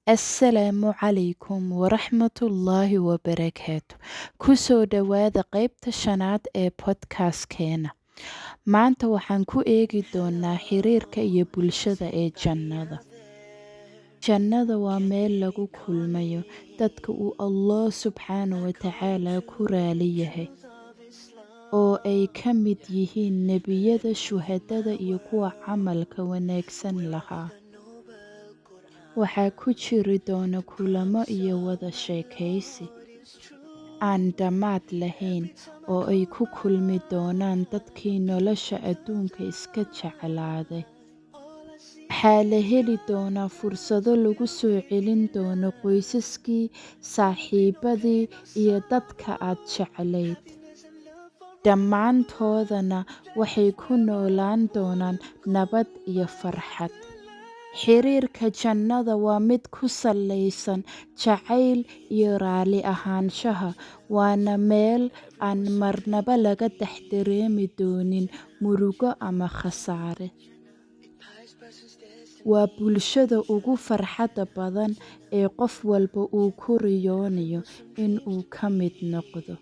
Asalaamu calaykum waraxmatullaahi wabarakaatu. Ku soo dhowaada qaybta shanaad ee podcast-keena. Maanta waxaan ku eegi doonaa xiriirka iyo bulshada ee jannada. Jannada waa meel lagu kulmayo dadka uu Allah subxaanahu wa tacaala ku raali yahay, oo ay ka mid yihiin nebiyada, shuhadada iyo kuwa camalka wanaagsan lahaa. Waxaa ku jiri doona kulamo iyo wada sheekaysi aan dhammaad lahayn oo ay ku kulmi doonaan dadkii nolosha adduunka iska jeclaaday. Waxaa la heli doonaa fursado lagu soo celin doono qoysaskii, saaxiibadii iyo dadka aad jeclayd. Dhammaantoodana waxay ku noolaan doonaan nabad iyo farxad. Xiriirka jannada waa mid ku saleysan jacayl iyo raali ahaanshaha, waana meel aan marnaba laga dhex dareemi doonin murugo ama khasaare. Waa bulshada ugu farxadda badan ee qof walba uu ku riyoonayo in uu ka mid noqdo.